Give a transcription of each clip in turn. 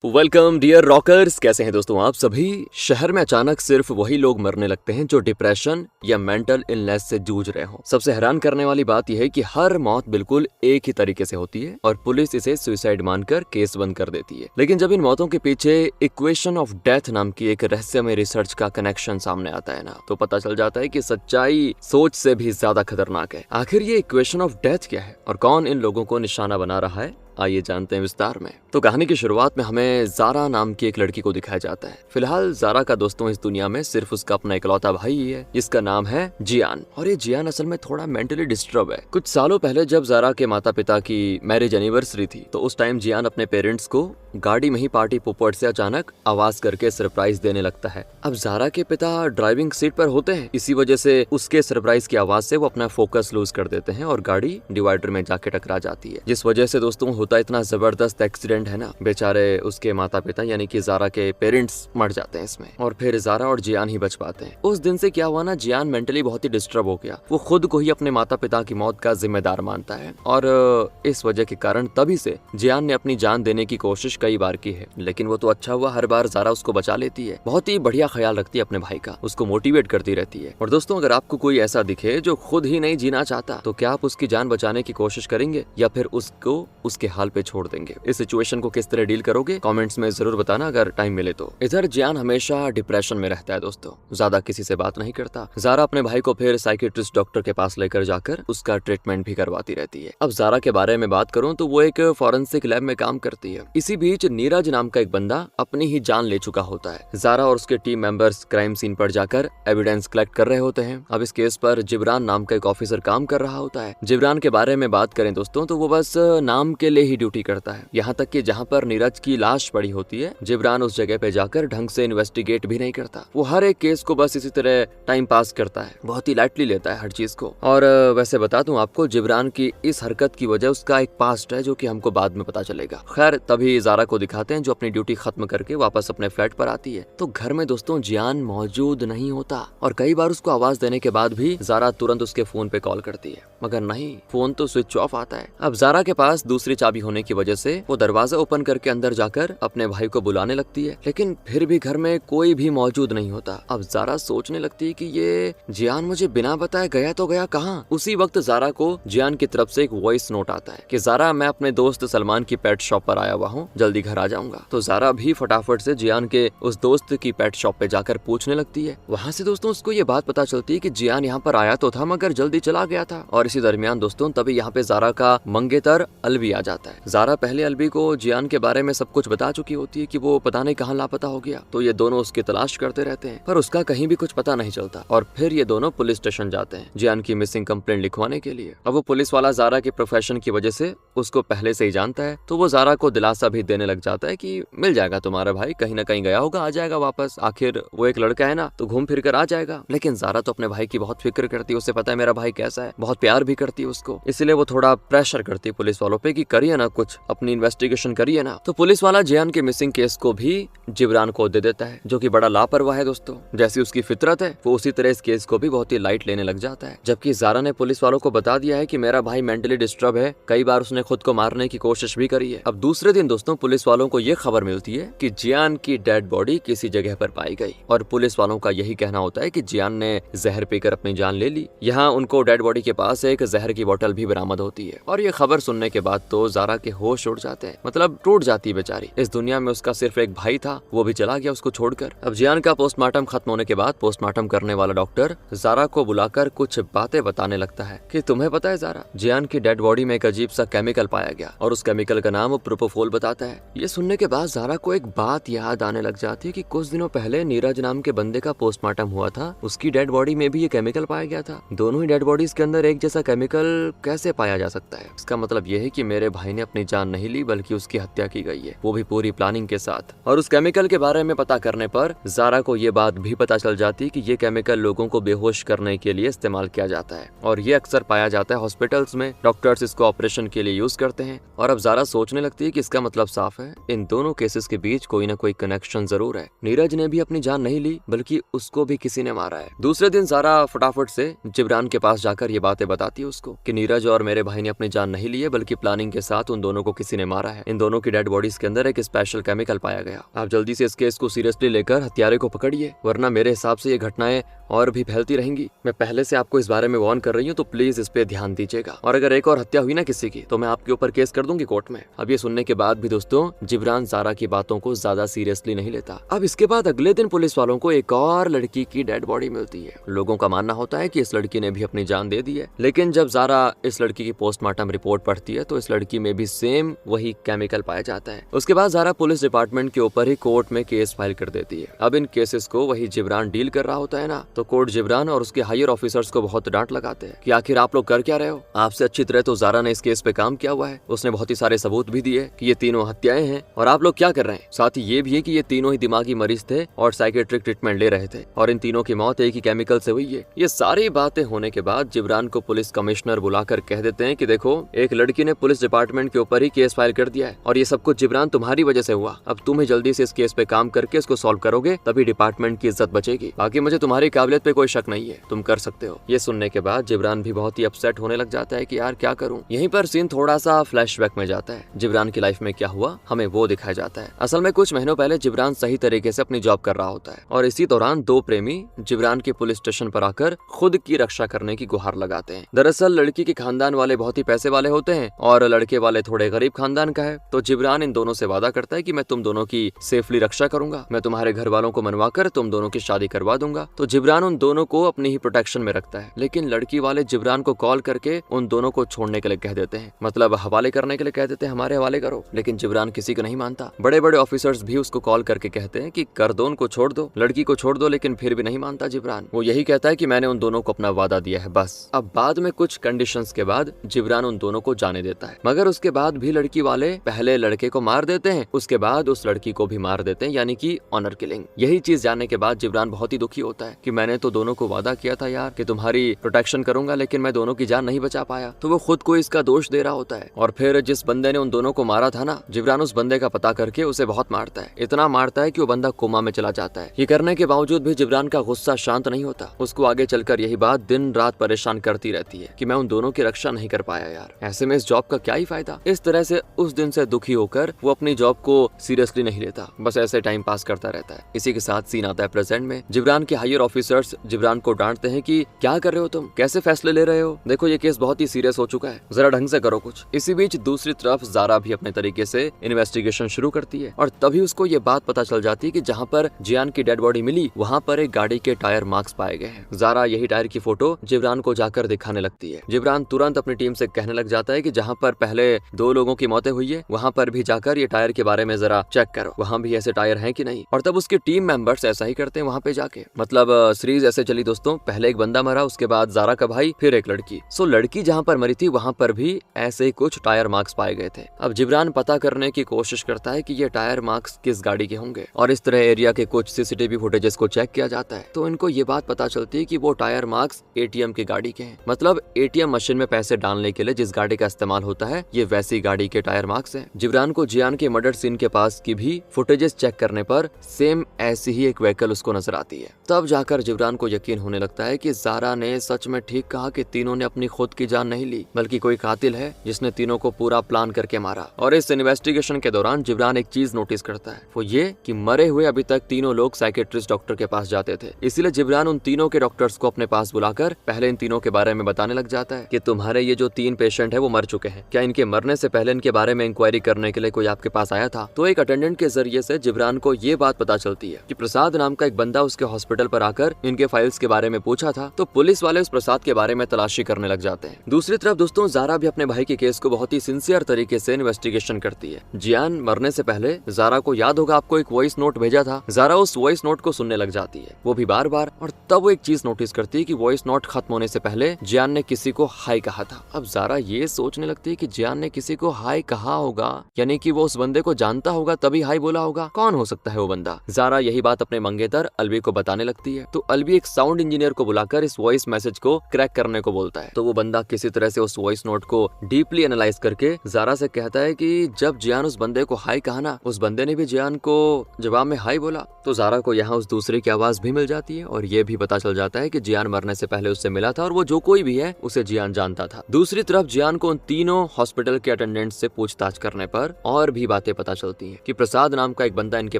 Welcome dear rockers. कैसे हैं दोस्तों आप सभी। शहर में अचानक सिर्फ वही लोग मरने लगते हैं जो डिप्रेशन या मेंटल इलनेस से जूझ रहे हों। सबसे हैरान करने वाली बात यह है कि हर मौत बिल्कुल एक ही तरीके से होती है और पुलिस इसे सुसाइड मानकर केस बंद कर देती है। लेकिन जब इन मौतों के पीछे इक्वेशन ऑफ डेथ नाम की एक रहस्यमय रिसर्च का कनेक्शन सामने आता है ना, तो पता चल जाता है कि सच्चाई सोच से भी ज्यादा खतरनाक है। आखिर ये इक्वेशन ऑफ डेथ क्या है और कौन इन लोगों को निशाना बना रहा है, आइए जानते हैं विस्तार में। तो कहानी की शुरुआत में हमें जारा नाम की एक लड़की को दिखाया जाता है। फिलहाल जारा का दोस्तों इस दुनिया में सिर्फ उसका अपना इकलौता भाई ही है जिसका नाम है जियान। और ये जियान असल में थोड़ा मेंटली डिस्टर्ब है। कुछ सालों पहले जब जारा के माता पिता की मैरिज एनिवर्सरी थी तो उस टाइम जियान अपने पेरेंट्स को गाड़ी में ही पार्टी पोपट से अचानक आवाज करके सरप्राइज देने लगता है। अब जारा के पिता ड्राइविंग सीट पर होते हैं, इसी वजह से उसके सरप्राइज की आवाज से वो अपना फोकस लूज कर देते हैं और गाड़ी डिवाइडर में जाके टकरा जाती है, जिस वजह से दोस्तों होता इतना जबरदस्त एक्सीडेंट है ना, बेचारे उसके माता पिता यानी कि जारा के पेरेंट्स मर जाते हैं इसमें और फिर जारा और जियान ही बच पाते हैं। उस दिन से क्या हुआ ना, जियान मेंटली बहुत ही डिस्टर्ब हो गया। वो खुद को ही अपने माता पिता की मौत का जिम्मेदार मानता है और इस वजह के कारण तभी से जियान ने अपनी जान देने की कोशिश कई बार की है। लेकिन वो तो अच्छा हुआ, हर बार जारा उसको बचा लेती है। बहुत ही बढ़िया ख्याल रखती है अपने भाई का, उसको मोटिवेट करती रहती है। और दोस्तों अगर आपको कोई ऐसा दिखे जो खुद ही नहीं जीना चाहता तो क्या आप उसकी जान बचाने की कोशिश करेंगे या फिर उसको उसके हाल पे छोड़ देंगे? इस सिचुएशन को किस तरह डील करोगे कमेंट्स में जरूर बताना अगर टाइम मिले तो। इधर जियान हमेशा डिप्रेशन में रहता है दोस्तों, ज्यादा किसी से बात नहीं करता। जारा अपने भाई को फिर साइकियाट्रिस्ट डॉक्टर के पास लेकर जाकर उसका ट्रीटमेंट भी करवाती रहती है। अब जारा के बारे में बात करूं तो वो एक फॉरेंसिक लैब में काम करती है। इसी बीच नीरज नाम का एक बंदा अपनी ही जान ले चुका होता है। जारा और उसके टीम मेंबर्स क्राइम सीन पर जाकर एविडेंस कलेक्ट कर रहे होते हैं। अब इस केस पर जिब्रान नाम का एक ऑफिसर काम कर रहा होता है। जिब्रान के बारे में बात करें दोस्तों तो वो बस नाम के लिए ही ड्यूटी करता है। यहाँ तक कि जहाँ पर नीरज की लाश पड़ी होती है जिब्रान उस जगह पे जाकर ढंग से इन्वेस्टिगेट भी नहीं करता। वो हर एक केस को बस इसी तरह टाइम पास करता है, बहुत ही लाइटली लेता है हर चीज को। और वैसे बता दूं आपको, जिब्रान की इस हरकत की वजह उसका एक पास्ट है जो कि हमको बाद में पता चलेगा। खैर तभी जारा को दिखाते हैं जो अपनी ड्यूटी खत्म करके वापस अपने फ्लैट पर आती है तो घर में दोस्तों जियान मौजूद नहीं होता और कई बार उसको आवाज देने के बाद भी जारा तुरंत उसके फोन पे कॉल करती है, मगर नहीं, फोन तो स्विच ऑफ आता है। अब जारा के पास दूसरी चाबी होने की वजह से वो दरवाजा ओपन करके अंदर जाकर अपने भाई को बुलाने लगती है, लेकिन फिर भी घर में कोई भी मौजूद नहीं होता। अब जारा सोचने लगती है कि ये जियान मुझे बिना बताए गया तो गया कहाँ। उसी वक्त जारा को जियान की तरफ से एक वॉइस नोट आता है कि जारा मैं अपने दोस्त सलमान की पेट शॉप पर आया हुआ हूँ, जल्दी घर आ जाऊंगा। तो जारा भी फटाफट से जियान के उस दोस्त की पेट शॉप पे जाकर पूछने लगती है। वहाँ से दोस्तों उसको ये बात पता चलती है कि जियान यहाँ पर आया तो था मगर जल्दी चला गया था। और इसी दरमियान दोस्तों तभी यहाँ पे जारा का मंगेतर अलवी आ जाता है। जारा पहले अलवी को जियान के बारे में सब कुछ बता चुकी होती है कि वो पता नहीं कहाँ लापता हो गया, तो ये दोनों उसकी तलाश करते रहते हैं पर उसका कहीं भी कुछ पता नहीं चलता। और फिर ये दोनों पुलिस स्टेशन जाते हैं जियान की मिसिंग कंप्लेंट लिखवाने के लिए। अब वो पुलिस वाला जारा के प्रोफेशन की वजह से उसको पहले से ही जानता है तो वो जारा को दिलासा भी देने लग जाता है कि मिल जाएगा तुम्हारा भाई, कहीं ना कहीं गया होगा, आ जाएगा वापस, आखिर वो एक लड़का है ना तो घूम फिर कर आ जाएगा। लेकिन जारा तो अपने भाई की बहुत फिक्र करती है, उसे पता है मेरा भाई कैसा है, बहुत प्यार भी करती है उसको, इसलिए वो थोड़ा प्रेशर करती है पुलिस वालों पे कि करिए ना कुछ, अपनी इन्वेस्टिगेशन करिए ना। तो पुलिस वाला जियान के मिसिंग केस को भी जिब्रान को दे देता है जो कि बड़ा लापरवाह है दोस्तों। जैसी उसकी फितरत है वो उसी तरह इस केस को भी बहुत ही लाइट लेने लग जाता है। जबकि जारा ने पुलिस वालों को बता दिया है कि मेरा भाई मेंटली डिस्टर्ब है, कई बार उसने खुद को मारने की कोशिश भी करी है। अब दूसरे दिन दोस्तों पुलिस वालों को ये खबर मिलती है कि जियान की डेड बॉडी किसी जगह पर पाई गई और पुलिस वालों का यही कहना होता है कि जियान ने जहर पीकर अपनी जान ले ली। यहाँ उनको डेड बॉडी के पास एक जहर की बोतल भी बरामद होती है और ये खबर सुनने के बाद तो जारा के होश उड़ जाते हैं, मतलब टूट जाती है बेचारी। इस दुनिया में उसका सिर्फ एक भाई था, वो भी चला गया उसको छोड़कर। अब जियान का पोस्टमार्टम खत्म होने के बाद पोस्टमार्टम करने वाला डॉक्टर जारा को बुलाकर कुछ बातें बताने लगता है कि तुम्हें पता है जारा, जियान की डेड बॉडी में एक अजीब सा केमिकल पाया गया और उस केमिकल का नाम प्रोपोफोल बताता है। ये सुनने के बाद जारा को एक बात याद आने लग जाती है कि कुछ दिनों पहले नीरज नाम के बंदे का पोस्टमार्टम हुआ था, उसकी डेड बॉडी में भी ये केमिकल पाया गया था। दोनों ही डेड बॉडीज के अंदर एक जैसा केमिकल कैसे पाया जा सकता है? इसका मतलब ये है कि मेरे भाई ने अपनी जान नहीं ली बल्कि उसकी हत्या की गई है, वो भी पूरी प्लानिंग के साथ। और उस केमिकल के बारे में पता करने पर जारा को ये बात भी पता चल जाती है कि ये केमिकल लोगों को बेहोश करने के लिए इस्तेमाल किया जाता है और ये अक्सर पाया जाता है हॉस्पिटल्स में, डॉक्टर्स इसको ऑपरेशन के लिए यूज करते हैं। और अब जारा सोचने लगती है कि इसका मतलब साफ है, इन दोनों केसेस के बीच कोई ना कोई कनेक्शन जरूर है। नीरज ने भी अपनी जान नहीं ली बल्कि उसको भी किसी ने मारा है। दूसरे दिन जारा फटाफट से जिब्रान के पास जाकर ये बातें बताती है उसको कि नीरज और मेरे भाई ने अपनी जान नहीं ली है बल्कि प्लानिंग के साथ रात उन दोनों को किसी ने मारा है। इन दोनों की डेड बॉडीज के अंदर एक स्पेशल केमिकल पाया गया। आप जल्दी से इस केस को सीरियसली लेकर हत्यारे को पकड़िए, वरना मेरे हिसाब से ये घटनाएं और भी फैलती रहेंगी। मैं पहले से आपको इस बारे में वार्न कर रही हूँ, तो प्लीज इस पे ध्यान दीजिएगा। और अगर एक और हत्या हुई ना किसी की, तो मैं आपके ऊपर केस कर दूंगी कोर्ट में। अब ये सुनने के बाद भी दोस्तों जिब्रान ज़ारा की बातों को ज्यादा सीरियसली नहीं लेता। अब इसके बाद अगले दिन पुलिस वालों को एक और लड़की की डेड बॉडी मिलती है। लोगों का मानना होता है कि इस लड़की ने भी अपनी जान दे दी है, लेकिन जब ज़ारा इस लड़की की पोस्टमार्टम रिपोर्ट पढ़ती है तो इस लड़की में भी सेम वही केमिकल पाया जाता है। उसके बाद ज़ारा पुलिस डिपार्टमेंट के ऊपर ही कोर्ट में केस फाइल कर देती है। अब इन केसेस को वही जिब्रान डील कर रहा होता है ना, तो कोर्ट जिब्रान और उसके हायर ऑफिसर्स को बहुत डांट लगाते हैं कि आखिर आप लोग कर क्या रहे हो। आपसे अच्छी तरह तो ज़ारा ने इस केस पे काम किया हुआ है, उसने बहुत ही सारे सबूत भी दिए कि ये तीनों हत्याएं हैं, और आप लोग क्या कर रहे हैं। साथ ही ये भी है कि ये तीनों ही दिमागी मरीज थे और साइकेट्रिक ट्रीटमेंट ले रहे थे, और इन तीनों की मौत एक ही केमिकल से हुई है। ये सारी बातें होने के बाद जिब्रान को पुलिस कमिश्नर बुलाकर कह देते हैं कि देखो, एक लड़की ने पुलिस डिपार्टमेंट के ऊपर ही केस फाइल कर दिया है, और ये सब कुछ जिब्रान तुम्हारी वजह से हुआ। अब तुम ही जल्दी से इस केस पे काम करके इसको सॉल्व करोगे, तभी डिपार्टमेंट की इज्जत बचेगी। बाकी मुझे तुम्हारी काबिलियत पे कोई शक नहीं है, तुम कर सकते हो। ये सुनने के बाद जिब्रान भी बहुत ही अपसेट होने लग जाता है कि यार क्या करूं। यहीं पर सीन थोड़ा सा फ्लैशबैक में जाता है। जिब्रान की लाइफ में क्या हुआ हमें वो दिखाया जाता है। असल में कुछ महीनों पहले जिब्रान सही तरीके से अपनी जॉब कर रहा होता है, और इसी दौरान दो प्रेमी जिब्रान के पुलिस स्टेशन पर आकर खुद की रक्षा करने की गुहार लगाते हैं। दरअसल लड़की के खानदान वाले बहुत ही पैसे वाले होते हैं और लड़के वाले थोड़े गरीब खानदान का है। तो जिब्रान इन दोनों से वादा करता है कि मैं तुम दोनों की सेफली रक्षा करूंगा, मैं तुम्हारे घर वालों को मनवाकर तुम दोनों की शादी करवा दूंगा। तो जिब्रान उन दोनों को अपनी ही प्रोटेक्शन में रखता है, लेकिन लड़की वाले जिब्रान को कॉल करके उन दोनों को छोड़ने के लिए कह देते हैं, मतलब हवाले करने के लिए कह देते हैं, हमारे हवाले करो। लेकिन जिब्रान किसी को नहीं मानता। बड़े बड़े ऑफिसर्स भी उसको कॉल करके कहते हैं कि कर दो, उनको छोड़ दो, लड़की को छोड़ दो, लेकिन फिर भी नहीं मानता जिब्रान। वो यही कहता है कि मैंने उन दोनों को अपना वादा दिया है, बस। अब बाद में कुछ कंडीशंस के बाद जिब्रान उन दोनों को जाने देता है, मगर उसके बाद भी लड़की वाले पहले लड़के को मार देते हैं, उसके बाद उस लड़की को भी मार देते हैं, यानी कि ऑनर किलिंग। यही चीज जानने के बाद जिब्रान बहुत ही दुखी होता है कि मैंने तो दोनों को वादा किया था यार कि तुम्हारी प्रोटेक्शन करूंगा, लेकिन मैं दोनों की जान नहीं बचा पाया। तो वो खुद को इसका दोष दे रहा होता है। और फिर जिस बंदे ने उन दोनों को मारा था ना, जिब्रान उस बंदे का पता करके उसे बहुत मारता है, इतना मारता है कि वो बंदा कोमा में चला जाता है। ये करने के बावजूद भी जिब्रान का गुस्सा शांत नहीं होता। उसको आगे चलकर यही बात दिन रात परेशान करती रहती है कि मैं उन दोनों की रक्षा नहीं कर पाया यार, ऐसे में इस जॉब का क्या ही फायदा। इस तरह से उस दिन से दुखी होकर वो अपनी जॉब को सीरियसली नहीं लेता, बस ऐसे टाइम पास करता रहता है। इसी के साथ सीन आता है प्रेजेंट में। जिब्रान के हायर ऑफिसर्स जिब्रान को डांटते हैं कि क्या कर रहे हो तुम, कैसे फैसले ले रहे हो, देखो ये केस बहुत ही सीरियस हो चुका है, जरा ढंग से करो कुछ। इसी बीच दूसरी तरफ ज़ारा भी अपने तरीके से इन्वेस्टिगेशन शुरू करती है, और तभी उसको ये बात पता चल जाती है कि जहाँ पर जियान की डेड बॉडी मिली वहाँ पर एक गाड़ी के टायर मार्क्स पाए गए हैं। ज़ारा यही टायर की फोटो जिब्रान को जाकर दिखाने लगती है। जिब्रान तुरंत अपनी टीम से कहने लग जाता है कि जहाँ पर पहले दो लोगों की मौतें हुई है वहाँ पर भी जाकर ये टायर के बारे में जरा चेक करो, वहाँ भी ऐसे टायर हैं कि नहीं। और तब उसके टीम मेंबर्स ऐसा ही करते हैं वहाँ पे जाके। मतलब सीरीज ऐसे चली दोस्तों, पहले एक बंदा मरा, उसके बाद ज़ारा का भाई, फिर एक लड़की। सो लड़की जहाँ पर मरी थी वहाँ पर भी ऐसे ही कुछ टायर मार्क्स पाए गए थे। अब जिब्रान पता करने की कोशिश करता है कि ये टायर मार्क्स किस गाड़ी के होंगे, और इस तरह एरिया के कुछ सीसीटीवी फुटेजेस को चेक किया जाता है। तो इनको ये बात पता चलती है कि वो टायर मार्क्स एटीएम की गाड़ी के हैं, मतलब एटीएम मशीन में पैसे डालने के लिए जिस गाड़ी का इस्तेमाल होता है ये वैसी गाड़ी के टायर मार्क्स हैं। जिब्रान को जियान के मर्डर सीन के पास की भी फुटेजेस चेक करने पर सेम ऐसी ही एक व्हीकल उसको नजर आती है। तब जाकर जिब्रान को यकीन होने लगता है कि ज़ारा ने सच में ठीक कहा कि तीनों ने अपनी खुद की जान नहीं ली, बल्कि कोई कातिल है जिसने तीनों को पूरा प्लान करके मारा। और इस इन्वेस्टिगेशन के दौरान जिब्रान एक चीज नोटिस करता है, वो ये कि मरे हुए अभी तक तीनों लोग साइकेट्रिस्ट डॉक्टर के पास जाते थे। इसीलिए जिब्रान उन तीनों के डॉक्टर्स को अपने पास बुलाकर पहले इन तीनों के बारे में बताने लग जाता है कि तुम्हारे ये जो 3 पेशेंट है वो मर चुके हैं, क्या इनके मरने से पहले इनके बारे में इंक्वायरी करने के लिए कोई आपके पास आया था। तो एक अटेंडेंट के जरिए से जिब्रान को ये बात पता चलती है कि प्रसाद नाम का एक बंदा उसके हॉस्पिटल पर आकर इनके फाइल्स के बारे में पूछा था। तो पुलिस वाले उस प्रसाद के बारे में तलाशी करने लग जाते हैं। दूसरी तरफ दोस्तों ज़ारा भी अपने भाई के केस को बहुत ही सिंसियर तरीके से इन्वेस्टिगेशन करती है। जियान मरने से पहले ज़ारा को याद होगा आपको एक वॉइस नोट भेजा था, ज़ारा उस वॉइस नोट को सुनने लग जाती है, वो भी बार बार। और तब वो एक चीज नोटिस करती है कि वॉइस नोट खत्म होने से पहले जियान ने किसी को हाई कहा था। अब ज़ारा ये सोचने लगती है कि जियान ने किसी को हाई कहा होगा, यानी कि वो उस बंदे को जानता होगा तभी हाई बोला होगा। कौन हो सकता है वो बंदा। ज़ारा यही बात अपने मंगेतर अलवी को बताने लगती है। तो अलवी एक साउंड इंजीनियर को बुलाकर इस वॉइस मैसेज को क्रैक करने को बोलता है। तो वो बंदा किसी तरह से उस वॉइस नोट को डीपली एनालाइज करके ज़ारा से कहता है कि जब जियान उस बंदे को हाई कहा ना, उस बंदे ने भी जियान को जवाब में हाई बोला। तो ज़ारा को यहाँ उस दूसरे की आवाज भी मिल जाती है और ये भी पता चल जाता है कि जियान मरने से पहले उससे मिला था और वो जो कोई भी है उसे जियान जानता था। दूसरी तरफ जियान को उन तीनों हॉस्पिटल हॉस्पिटल के अटेंडेंट से पूछताछ करने पर और भी बातें पता चलती हैं कि प्रसाद नाम का एक बंदा इनके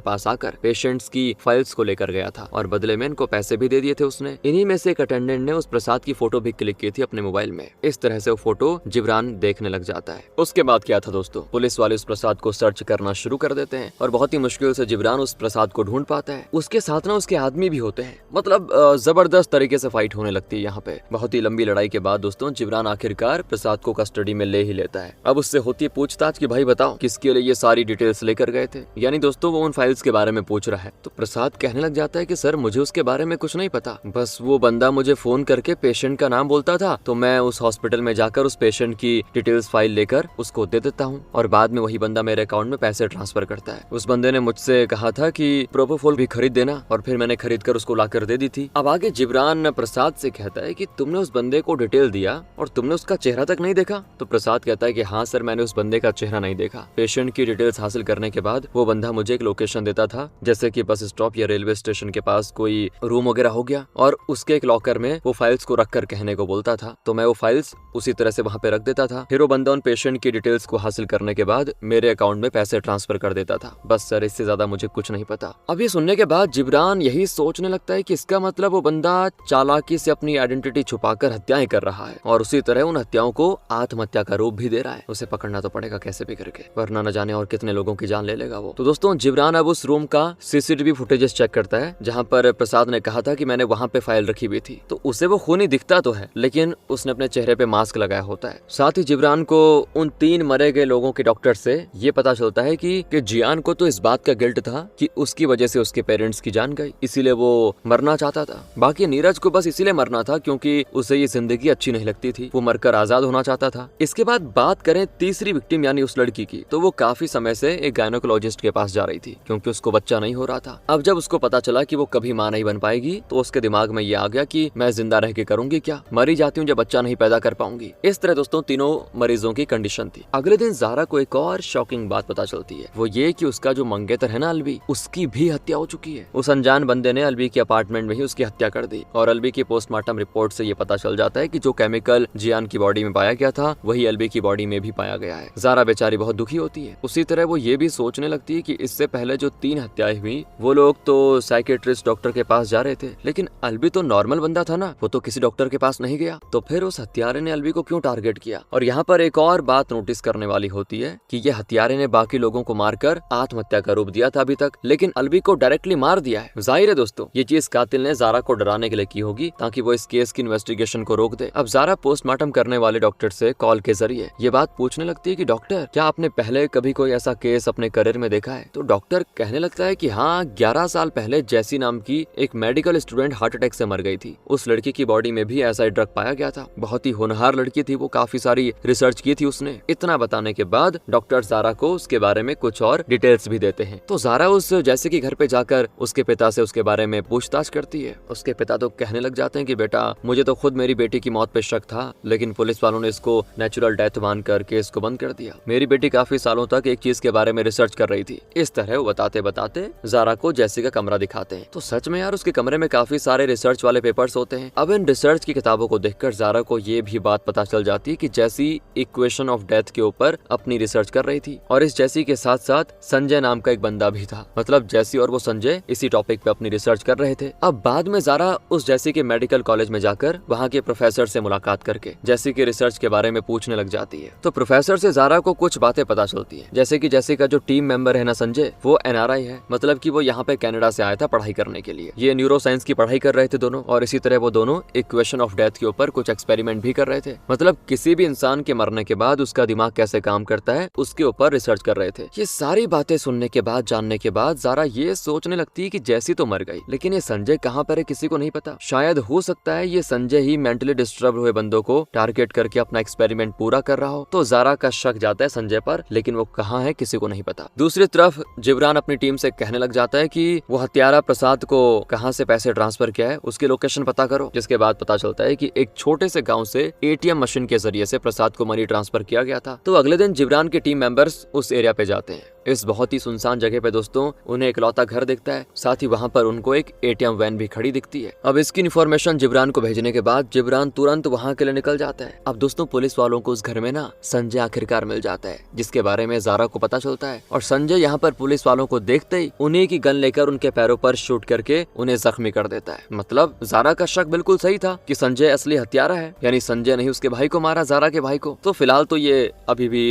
पास आकर पेशेंट्स की फाइल्स को लेकर गया था और बदले में इनको पैसे भी दे दिए थे उसने। इन्हीं में से एक अटेंडेंट ने उस प्रसाद की फोटो भी क्लिक की थी अपने मोबाइल में। इस तरह से वो फोटो जिब्रान देखने लग जाता है। उसके बाद क्या था दोस्तों, पुलिस वाले उस प्रसाद को सर्च करना शुरू कर देते हैं और बहुत ही मुश्किल से जिब्रान उस प्रसाद को ढूंढ पाता है। उसके साथ ना उसके आदमी भी होते हैं। मतलब जबरदस्त तरीके से फाइट होने लगती है यहाँ पे। बहुत ही लंबी लड़ाई के बाद दोस्तों जिब्रान आखिरकार प्रसाद को कस्टडी में ले ही लेता है। अब उससे होती है पूछताछ कि भाई बताओ किसके लिए ये सारी डिटेल्स लेकर गए थे। यानी दोस्तों वो उन फाइल्स के बारे में पूछ रहा है। तो प्रसाद कहने लग जाता है कि सर मुझे उसके बारे में कुछ नहीं पता, बस वो बंदा मुझे फोन करके पेशेंट का नाम बोलता था तो मैं उस हॉस्पिटल में जाकर उस पेशेंट की डिटेल्स फाइल लेकर उसको दे देता हूँ और बाद में वही बंदा मेरे अकाउंट में पैसे ट्रांसफर करता है। उस बंदे ने मुझसे कहा था कि प्रोपोफॉल भी खरीद देना और फिर मैंने खरीद कर उसको लाकर दे दी थी। अब आगे जिब्रान प्रसाद से कहता है कि तुमने उस बंदे को डिटेल दिया और तुमने उसका चेहरा तक नहीं देखा। तो प्रसाद कहता है कि हाँ सर मैंने उस बंदे का चेहरा नहीं देखा। पेशेंट की डिटेल्स हासिल करने के बाद वो बंदा मुझे एक लोकेशन देता था, जैसे कि बस स्टॉप या रेलवे स्टेशन के पास कोई रूम वगैरह हो गया, और उसके एक लॉकर में वो फाइल्स को रखकर कहने को बोलता था। तो मैं वो फाइल्स उसी तरह से वहाँ पे रख देता था। फिर वो बंदा उन पेशेंट की डिटेल्स को हासिल करने के बाद मेरे अकाउंट में पैसे ट्रांसफर कर देता था। बस सर इससे ज्यादा मुझे कुछ नहीं पता। अब ये सुनने के बाद जिब्रान यही सोचने लगता है कि इसका मतलब वो बंदा चालाकी से अपनी आइडेंटिटी छुपाकर हत्याएं कर रहा है और उसी तरह उन हत्याओं को आत्महत्या का रूप भी दे रहा है। उसे पकड़ना तो पड़ेगा कैसे भी करके, वरना न जाने और कितने लोगों की जान ले लेगा वो। तो दोस्तों जिब्रान अब उस रूम का सीसीटीवी फुटेजेस चेक करता है जहाँ पर प्रसाद ने कहा था कि मैंने वहाँ पे फाइल रखी हुई थी। तो उसे वो खूनी दिखता तो है लेकिन उसने अपने चेहरे पे मास्क लगाया होता है। साथ ही जिब्रान को उन 3 मरे गए लोगों के डॉक्टर से ये पता चलता है कि जियान को तो इस बात का गिल्ट था कि उसकी वजह से उसके पेरेंट्स की जान गई, इसीलिए वो मरना चाहता था। बाकी नीरज को बस इसीलिए मरना था क्योंकि उसे ये जिंदगी अच्छी नहीं लगती थी, वो मरकर आजाद होना चाहता था। इसके बाद बात करें तीसरी विक्टिम यानी उस लड़की की, तो वो काफी समय से एक गायनोकोलॉजिस्ट के पास जा रही थी क्योंकि उसको बच्चा नहीं हो रहा था। अब जब उसको पता चला कि वो कभी मां नहीं बन पाएगी तो उसके दिमाग में ये आ गया कि मैं जिंदा रह के करूंगी क्या, मरी जाती हूँ जब बच्चा नहीं पैदा कर पाऊंगी। इस तरह दोस्तों तीनों मरीजों की कंडीशन थी। अगले दिन ज़ारा को एक और शॉकिंग बात पता चलती है, वो ये कि उसका जो मंगेतर है ना अलवी, उसकी भी हत्या हो चुकी है। उस अनजान बंदे ने अलवी के अपार्टमेंट में ही उसकी हत्या कर दी और अलवी की पोस्टमार्टम रिपोर्ट से ये पता चल जाता है कि जो केमिकल जियान की बॉडी में पाया गया था वही अलवी की बॉडी में भी पाया गया है। ज़ारा बेचारी बहुत दुखी होती है। उसी तरह वो ये भी सोचने लगती है कि इससे पहले जो 3 हत्याएं हुई वो लोग तो साइकेट्रिस्ट डॉक्टर के पास जा रहे थे, लेकिन अलवी तो नॉर्मल बंदा था ना, वो तो किसी डॉक्टर के पास नहीं गया, तो फिर उस हत्यारे ने अलवी को क्यों टारगेट किया। और यहाँ पर एक और बात नोटिस करने वाली होती है कि ये हत्यारे ने बाकी लोगों को मारकर आत्महत्या का रूप दिया था अभी तक, लेकिन अलवी को डायरेक्टली मार दिया है। जाहिर है दोस्तों ये चीज कातिल ने ज़ारा को डराने के लिए की होगी ताकि वो इस केस की इन्वेस्टिगेशन को रोक दे। अब ज़ारा पोस्टमार्टम करने वाले डॉक्टर से कॉल के जरिए ये बात पूछने लगती है कि डॉक्टर क्या आपने पहले कभी कोई ऐसा केस अपने करियर में देखा है। तो डॉक्टर कहने लगता है कि हाँ 11 साल पहले जैसी नाम की एक मेडिकल स्टूडेंट हार्ट अटैक से मर गई थी। उस लड़की की बॉडी में भी ऐसा ही ड्रग पाया गया था। बहुत ही होनहार लड़की थी वो, काफी सारी रिसर्च की थी उसने। इतना बताने के बाद डॉक्टर ज़ारा को उसके बारे में कुछ और डिटेल्स भी देते हैं। तो ज़ारा उस जैसे की घर पे जाकर उसके पिता से उसके बारे में पूछताछ करती है। उसके पिता तो कहने लग जाते हैं कि बेटा मुझे तो खुद मेरी बेटी की मौत पे शक था, लेकिन पुलिस वालों ने इसको नेचुरल डेथ मानकर केस को बंद कर दिया। मेरी बेटी काफी सालों तक एक चीज के बारे में रिसर्च कर रही थी। इस तरह वो बताते बताते ज़ारा को जैसी का कमरा दिखाते हैं। तो सच में यार उसके कमरे में काफी सारे रिसर्च वाले पेपर्स होते हैं। अब इन रिसर्च की किताबों को देखकर ज़ारा को ये भी बात पता चल जाती है कि जैसी इक्वेशन ऑफ डेथ के ऊपर अपनी रिसर्च कर रही थी और इस जैसी के साथ साथ संजय नाम का एक बंदा भी था। मतलब जैसी और वो संजय इसी टॉपिक पे अपनी रिसर्च कर रहे थे। अब बाद में ज़ारा उस जैसी के मेडिकल कॉलेज में जाकर वहाँ के प्रोफेसर से मुलाकात करके जैसी की रिसर्च के बारे में पूछने लग जाती है। तो प्रोफेसर से ज़ारा को कुछ बातें पता चलती है, जैसे कि जैसी का जो टीम मेंबर है ना संजय, वो NRI है, मतलब कि वो यहाँ पे कनाडा से आया था पढ़ाई करने के लिए। ये न्यूरो साइंस की पढ़ाई कर रहे थे दोनों और इसी तरह वो दोनों इक्वेशन ऑफ डेथ के ऊपर कुछ एक्सपेरिमेंट भी कर रहे थे। मतलब किसी भी इंसान के मरने के बाद उसका दिमाग कैसे काम करता है उसके ऊपर रिसर्च कर रहे थे। ये सारी बातें सुनने के बाद जानने के बाद ज़ारा ये सोचने लगती है कि जैसी तो मर गई, लेकिन ये संजय कहाँ पर है किसी को नहीं पता। शायद हो सकता है ये संजय ही मेंटली डिस्टर्ब हुए बंदों को टारगेट करके अपना एक्सपेरिमेंट पूरा कर रहा हो। तो ज़ारा का शक जाता है संजय पर, लेकिन वो कहाँ है किसी को नहीं पता। दूसरी तरफ जिब्रान अपनी टीम से कहने लग जाता है कि वो हत्यारा प्रसाद को कहाँ से पैसे ट्रांसफर किया है उसकी लोकेशन पता करो। जिसके बाद पता चलता है कि एक छोटे से गांव से ATM मशीन के जरिए से प्रसाद को मनी ट्रांसफर किया गया था। तो अगले दिन जिब्रान के टीम मेंबर्स उस एरिया पे जाते हैं। इस बहुत ही सुनसान जगह पे दोस्तों उन्हें इकलौता घर दिखता है, साथ ही वहाँ पर उनको एक ATM वैन भी खड़ी दिखती है। अब इसकी इन्फॉर्मेशन जिब्रान को भेजने के बाद जिब्रान तुरंत वहाँ के लिए निकल जाता है। अब दोस्तों पुलिस वालों को उस घर में ना संजय आखिरकार मिल जाता है, जिसके बारे में ज़ारा को पता चलता है। और संजय यहाँ पर पुलिस वालों को देखते ही उन्हीं की गन लेकर उनके पैरों पर शूट करके उन्हें जख्मी कर देता है। मतलब ज़ारा का शक बिल्कुल सही था कि संजय असली हत्यारा है, यानी संजय नहीं उसके भाई को मारा, ज़ारा के भाई को। तो फिलहाल तो ये अभी भी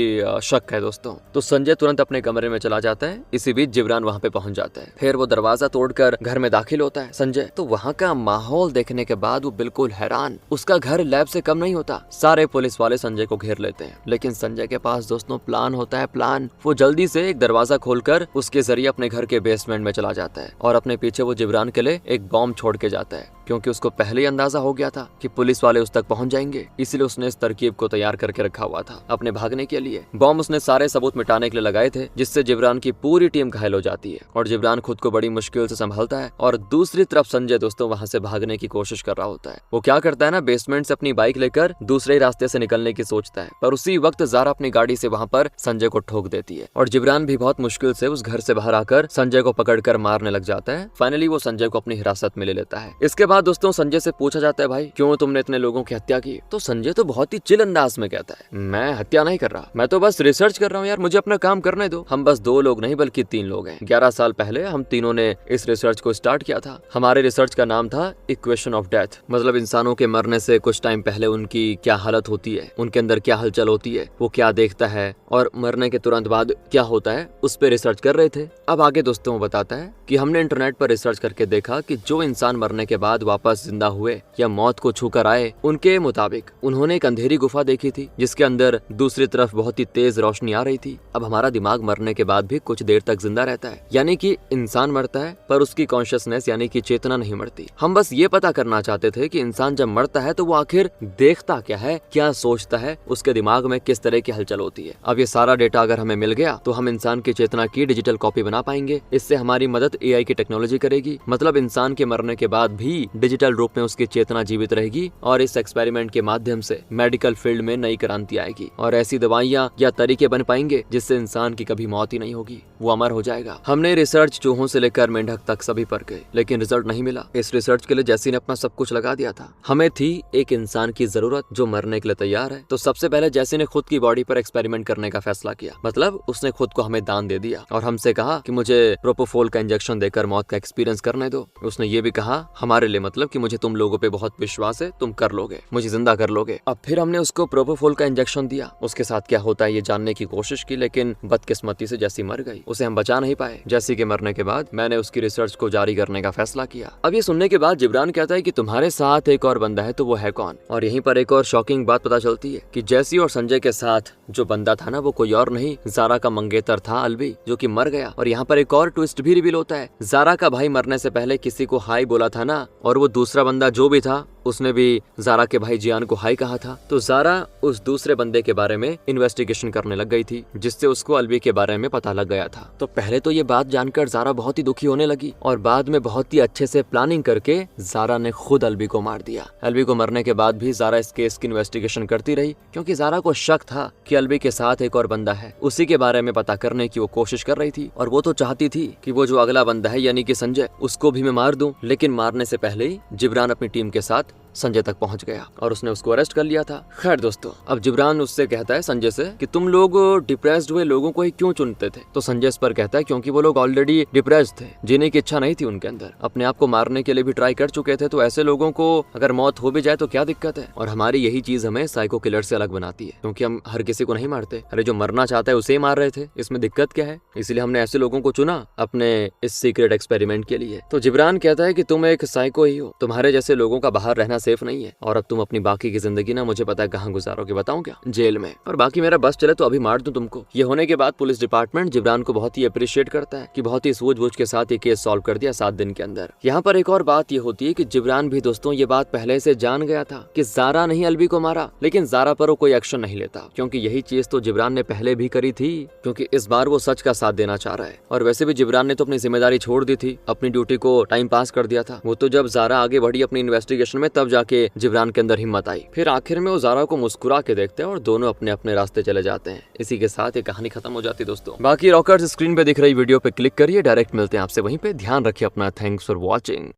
शक है दोस्तों। तो संजय तुरंत अपने कमरे में चला जाता है। इसी बीच जिब्रान वहाँ पे पहुंच जाता है। फिर वो दरवाजा तोड़कर घर में दाखिल होता है संजय। तो वहाँ का माहौल देखने के बाद वो बिल्कुल हैरान। उसका घर लैब से कम नहीं होता। सारे पुलिस वाले संजय को घेर लेते हैं, लेकिन संजय के पास दोस्तों प्लान होता है। प्लान वो जल्दी से एक दरवाजा खोलकर उसके जरिए अपने घर के बेसमेंट में चला जाता है और अपने पीछे वो जिब्रान के लिए एक बॉम्ब छोड़ के जाता है, क्योंकि उसको पहले ही अंदाजा हो गया था कि पुलिस वाले उस तक पहुंच जाएंगे। इसलिए उसने इस तरकीब को तैयार करके रखा हुआ था अपने भागने के लिए। बॉम्ब उसने सारे सबूत मिटाने के लिए लगाए थे, जिससे जिब्रान की पूरी टीम घायल हो जाती है और जिब्रान खुद को बड़ी मुश्किल से संभालता है। और दूसरी तरफ संजय दोस्तों वहां से भागने की कोशिश कर रहा होता है। वो क्या करता है ना, बेसमेंट से अपनी बाइक लेकर दूसरे रास्ते से निकलने की सोचता है, पर उसी वक्त ज़ारा अपनी गाड़ी से वहां पर संजय को ठोक देती है और जिब्रान भी बहुत मुश्किल से उस घर से बाहर आकर संजय को पकड़कर मारने लग जाता है। फाइनली वो संजय को अपनी हिरासत में ले लेता है। इसके बाद दोस्तों संजय से पूछा जाता है, भाई क्यों तुमने इतने लोगों की हत्या की? तो संजय तो बहुत ही चिल अंदाज में कहता है, मैं हत्या नहीं कर रहा, मैं तो बस रिसर्च कर रहा हूँ यार, मुझे अपना काम करने दो। हम बस 2 लोग नहीं बल्कि 3 लोग हैं। 11 साल पहले हम तीनों ने इस रिसर्च को स्टार्ट किया था। हमारे रिसर्च का नाम था इक्वेशन ऑफ डेथ। मतलब इंसानों के मरने से कुछ टाइम पहले उनकी क्या हालत होती है, उनके अंदर क्या हलचल होती है, वो क्या देखता है और मरने के तुरंत बाद क्या होता है, उस पर रिसर्च कर रहे थे। अब आगे दोस्तों वो बताता है कि हमने इंटरनेट पर रिसर्च करके देखा कि जो इंसान मरने के बाद वापस जिंदा हुए या मौत को छूकर आए, उनके मुताबिक उन्होंने एक अंधेरी गुफा देखी थी जिसके अंदर दूसरी तरफ बहुत ही तेज रोशनी आ रही थी। अब हमारा दिमाग मरने के बाद भी कुछ देर तक जिंदा रहता है, यानी कि इंसान मरता है पर उसकी कॉन्शियसनेस यानी कि चेतना नहीं मरती। हम बस ये पता करना चाहते थे कि इंसान जब मरता है तो वो आखिर देखता क्या है, क्या सोचता है, उसके दिमाग में किस तरह की हलचल होती है। अब ये सारा डेटा अगर हमें मिल गया तो हम इंसान की चेतना की डिजिटल कॉपी बना पाएंगे। इससे हमारी मदद AI की टेक्नोलॉजी करेगी। मतलब इंसान के मरने के बाद भी डिजिटल रूप में उसकी चेतना जीवित रहेगी और इस एक्सपेरिमेंट के माध्यम से मेडिकल फील्ड में नई क्रांति आएगी और ऐसी दवाइयाँ या तरीके बन पाएंगे जिससे इंसान की कभी मौत ही नहीं होगी, वो अमर हो जाएगा। हमने रिसर्च चूहों से लेकर मेंढक तक सभी पर गए, लेकिन रिजल्ट नहीं मिला। इस रिसर्च के लिए जैसी ने अपना सब कुछ लगा दिया था। हमें थी एक इंसान की जरूरत जो मरने के लिए तैयार है। तो सबसे पहले जैसी ने खुद की बॉडी पर एक्सपेरिमेंट करने का फैसला किया। मतलब उसने खुद को हमें दान दे दिया और हमसे कहा कि मुझे प्रोपोफोल का इंजेक्शन देकर मौत का एक्सपीरियंस करने दो। उसने ये भी कहा हमारे लिए, मतलब कि मुझे तुम लोगों पे बहुत विश्वास है, तुम कर लोगे, मुझे जिंदा कर लोगे। अब फिर हमने उसको प्रोपोफोल का इंजेक्शन दिया। उसके साथ क्या होता है ये जानने की कोशिश की, लेकिन बदकिस्मती से जैसी मर गई। उसे हम बचा नहीं पाए। जैसी के मरने के बाद मैंने उसकी रिसर्च को जारी करने का फैसला किया। अब ये सुनने के बाद जिब्रान कहता है कि तुम्हारे साथ एक और बंदा है, तो वो है कौन? और यहीं पर एक और शॉकिंग बात पता चलती है कि जैसी और संजय के साथ जो बंदा था ना, वो कोई और नहीं, ज़ारा का मंगेतर था अलवी, जो कि मर गया। और यहाँ पर एक और ट्विस्ट भी रिवील होता है। ज़ारा का भाई मरने से पहले किसी को हाई बोला था ना, और वो दूसरा बंदा जो भी था उसने भी ज़ारा के भाई जियान को हाई कहा था। तो ज़ारा उस दूसरे बंदे के बारे में इन्वेस्टिगेशन करने लग गई थी, जिससे उसको अलवी के बारे में पता लग गया था। तो पहले तो ये बात जानकर ज़ारा बहुत ही दुखी होने लगी और बाद में बहुत ही अच्छे से प्लानिंग करके ज़ारा ने खुद अलवी को मार दिया। अलवी को मरने के बाद भी ज़ारा इस केस की इन्वेस्टिगेशन करती रही, क्योंकि ज़ारा को शक था कि अलवी के साथ एक और बंदा है। उसी के बारे में पता करने की वो कोशिश कर रही थी और वो तो चाहती थी कि वो जो अगला बंदा है यानी कि संजय, उसको भी मैं मार दूं। लेकिन मारने से पहले ही जिब्रान अपनी टीम के साथ संजय तक पहुंच गया और उसने उसको अरेस्ट कर लिया था। खैर दोस्तों, अब जिब्रान उससे कहता है संजय से कि तुम लोग डिप्रेस्ड हुए लोगों को ही क्यों चुनते थे? तो संजय इस पर कहता है क्योंकि वो लोग ऑलरेडी डिप्रेस्ड थे, जीने की इच्छा नहीं थी उनके अंदर, अपने आप को मारने के लिए भी ट्राई कर चुके थे। तो ऐसे लोगों को अगर मौत हो भी जाए तो क्या दिक्कत है? और हमारी यही चीज हमें साइको किलर से अलग बनाती है, क्योंकि हम हर किसी को नहीं मारते। अरे जो मरना चाहता है उसे ही मार रहे थे, इसमें दिक्कत क्या है? इसलिए हमने ऐसे लोगों को चुना अपने इस सीक्रेट एक्सपेरिमेंट के लिए। तो जिब्रान कहता है कि तुम एक साइको ही हो, तुम्हारे जैसे लोगों का बाहर रहना सेफ नहीं है और अब तुम अपनी बाकी की जिंदगी ना मुझे पता है कहाँ गुजारोगे, बताऊं क्या? जेल में। और बाकी मेरा बस चले तो अभी मार दूं तुमको। ये होने के बाद पुलिस डिपार्टमेंट जिब्रान को बहुत ही अप्रिशिएट करता है कि बहुत ही सूझबूझ के साथ ये केस सॉल्व कर दिया 7 दिन के अंदर। यहाँ पर एक और बात ये होती है कि जिब्रान भी दोस्तों ये बात पहले से जान गया था कि ज़ारा नहीं अलवी को मारा, लेकिन ज़ारा पर वो कोई एक्शन नहीं लेता, क्योंकि यही चीज तो जिब्रान ने पहले भी करी थी, क्योंकि इस बार वो सच का साथ देना चाह रहा है। और वैसे भी जिब्रान ने तो अपनी जिम्मेदारी छोड़ दी थी, अपनी ड्यूटी को टाइम पास कर दिया था। वो तो जब ज़ारा आगे बढ़ी अपनी इन्वेस्टिगेशन में तब तब जाके जिब्रान के अंदर हिम्मत आई। फिर आखिर में वो ज़ारा को मुस्कुरा के देखते हैं और दोनों अपने अपने रास्ते चले जाते हैं। इसी के साथ ये कहानी खत्म हो जाती है दोस्तों। बाकी रॉकर्स स्क्रीन पे दिख रही वीडियो पे क्लिक करिए, डायरेक्ट मिलते हैं आपसे वहीं पे। ध्यान रखिए अपना। Thanks for watching.